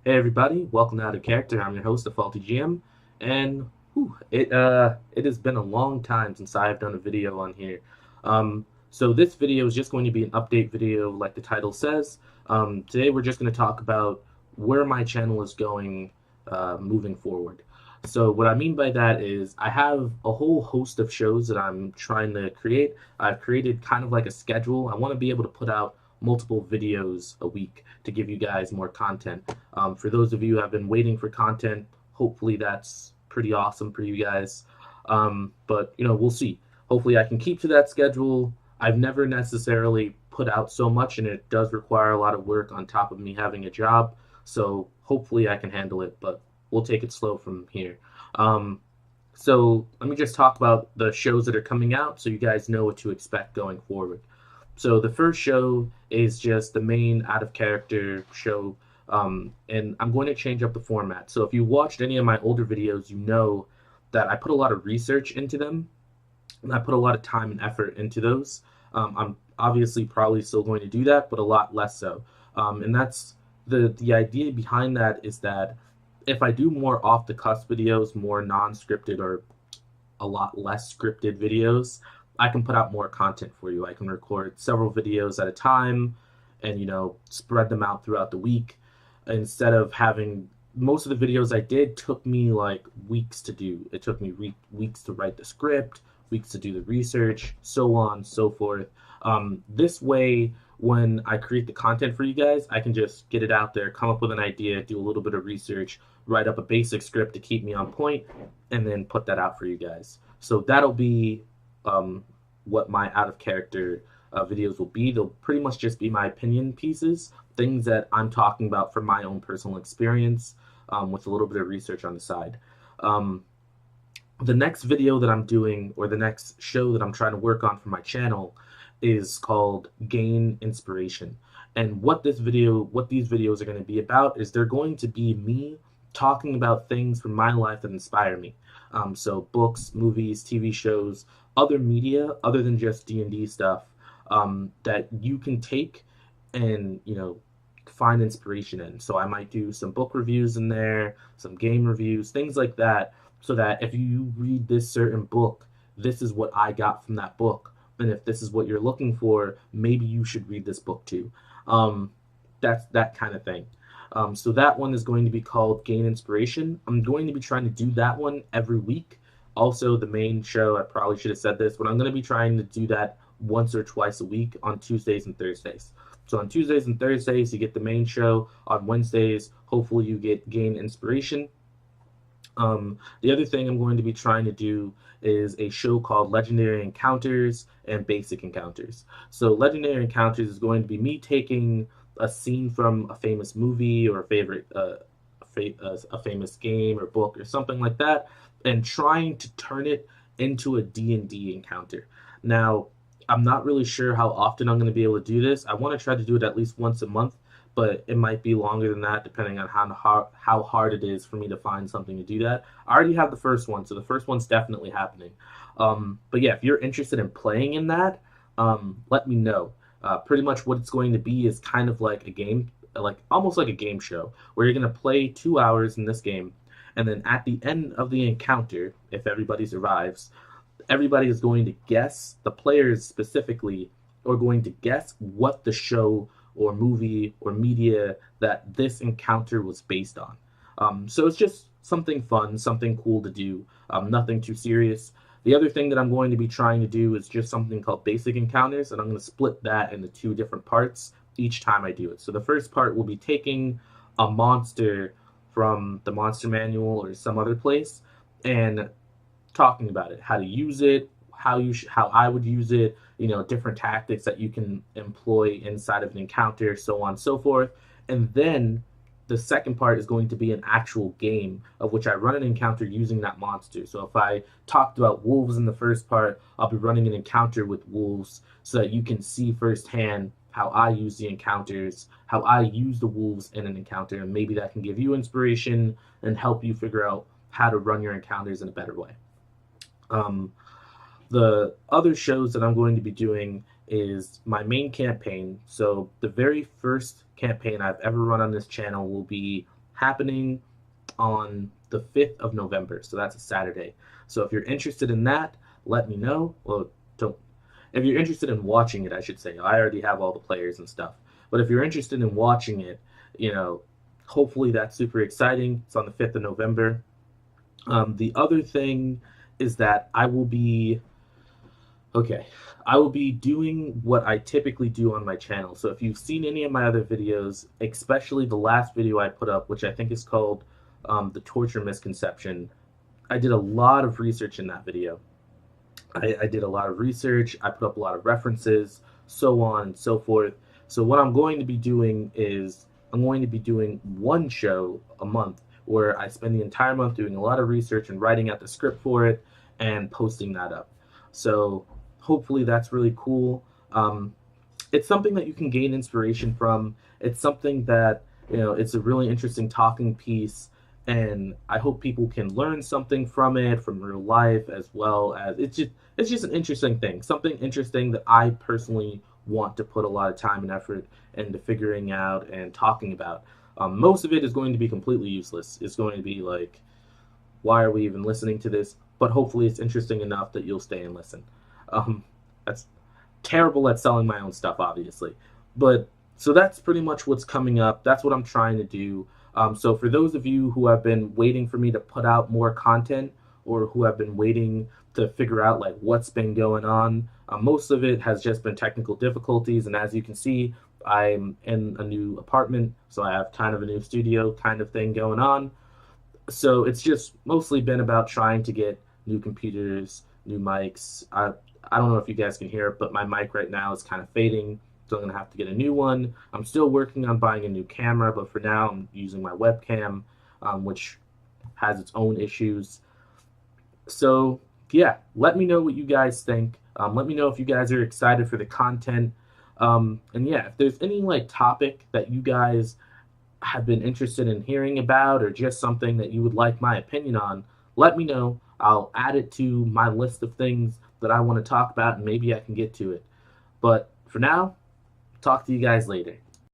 Hey everybody, welcome to Out of Character. I'm your host, the Faulty GM, and it has been a long time since I've done a video on here. So this video is just going to be an update video, like the title says. Today we're just going to talk about where my channel is going moving forward. So what I mean by that is I have a whole host of shows that I'm trying to create. I've created kind of like a schedule. I want to be able to put out multiple videos a week to give you guys more content. For those of you who have been waiting for content, hopefully that's pretty awesome for you guys. But we'll see. Hopefully I can keep to that schedule. I've never necessarily put out so much, and it does require a lot of work on top of me having a job. So hopefully I can handle it, but we'll take it slow from here. So let me just talk about the shows that are coming out so you guys know what to expect going forward. So the first show is just the main out of character show, and I'm going to change up the format. So if you watched any of my older videos, you know that I put a lot of research into them, and I put a lot of time and effort into those. I'm obviously probably still going to do that, but a lot less so. And that's the idea behind that is that if I do more off the cuff videos, more non-scripted or a lot less scripted videos, I can put out more content for you. I can record several videos at a time and, spread them out throughout the week instead of having most of the videos I did took me like weeks to do. It took me weeks to write the script, weeks to do the research, so on, so forth. This way, when I create the content for you guys, I can just get it out there, come up with an idea, do a little bit of research, write up a basic script to keep me on point, and then put that out for you guys. So that'll be what my out of character videos will be. They'll pretty much just be my opinion pieces, things that I'm talking about from my own personal experience with a little bit of research on the side. The next video that I'm doing, or the next show that I'm trying to work on for my channel, is called Gain Inspiration. And what these videos are going to be about is they're going to be me talking about things from my life that inspire me. So books, movies, TV shows, other media other than just D&D stuff that you can take and find inspiration in. So I might do some book reviews in there, some game reviews, things like that, so that if you read this certain book, this is what I got from that book. And if this is what you're looking for, maybe you should read this book too. That's that kind of thing. So that one is going to be called Gain Inspiration. I'm going to be trying to do that one every week. Also, the main show, I probably should have said this, but I'm going to be trying to do that once or twice a week on Tuesdays and Thursdays. So on Tuesdays and Thursdays, you get the main show. On Wednesdays, hopefully you get Gain Inspiration. The other thing I'm going to be trying to do is a show called Legendary Encounters and Basic Encounters. So Legendary Encounters is going to be me taking a scene from a famous movie or a famous game or book or something like that, and trying to turn it into a D&D encounter. Now, I'm not really sure how often I'm going to be able to do this. I want to try to do it at least once a month, but it might be longer than that depending on how hard it is for me to find something to do that. I already have the first one, so the first one's definitely happening. But yeah, if you're interested in playing in that, let me know. Pretty much what it's going to be is kind of like a game, like almost like a game show, where you're going to play 2 hours in this game, and then at the end of the encounter, if everybody survives, everybody is going to guess, the players specifically are going to guess what the show or movie or media that this encounter was based on. So it's just something fun, something cool to do, nothing too serious. The other thing that I'm going to be trying to do is just something called Basic Encounters, and I'm going to split that into 2 different parts each time I do it. So the first part will be taking a monster from the monster manual or some other place and talking about it, how to use it, how I would use it, different tactics that you can employ inside of an encounter, so on and so forth. And then the second part is going to be an actual game of which I run an encounter using that monster. So if I talked about wolves in the first part, I'll be running an encounter with wolves so that you can see firsthand how I use the encounters, how I use the wolves in an encounter, and maybe that can give you inspiration and help you figure out how to run your encounters in a better way. The other shows that I'm going to be doing is my main campaign. So the very first campaign I've ever run on this channel will be happening on the 5th of November. So that's a Saturday. So if you're interested in that, let me know. Well, don't. If you're interested in watching it, I should say. I already have all the players and stuff. But if you're interested in watching it, you know, hopefully that's super exciting. It's on the 5th of November. The other thing is that I will be doing what I typically do on my channel. So if you've seen any of my other videos, especially the last video I put up, which I think is called The Torture Misconception, I did a lot of research in that video. I did a lot of research, I put up a lot of references, so on and so forth. So what I'm going to be doing is I'm going to be doing one show a month where I spend the entire month doing a lot of research and writing out the script for it and posting that up. So hopefully that's really cool. It's something that you can gain inspiration from. It's something that, it's a really interesting talking piece, and I hope people can learn something from it, from real life, as well as it's just an interesting thing, something interesting that I personally want to put a lot of time and effort into figuring out and talking about. Most of it is going to be completely useless. It's going to be like, why are we even listening to this? But hopefully it's interesting enough that you'll stay and listen. That's terrible at selling my own stuff, obviously. But so that's pretty much what's coming up. That's what I'm trying to do. So for those of you who have been waiting for me to put out more content, or who have been waiting to figure out like what's been going on, most of it has just been technical difficulties. And as you can see, I'm in a new apartment, so I have kind of a new studio kind of thing going on. So it's just mostly been about trying to get new computers, new mics. I don't know if you guys can hear it, but my mic right now is kind of fading, so I'm going to have to get a new one. I'm still working on buying a new camera, but for now I'm using my webcam, which has its own issues. So yeah, let me know what you guys think. Let me know if you guys are excited for the content. And yeah, if there's any like topic that you guys have been interested in hearing about, or just something that you would like my opinion on, let me know. I'll add it to my list of things that I want to talk about, and maybe I can get to it. But for now, talk to you guys later.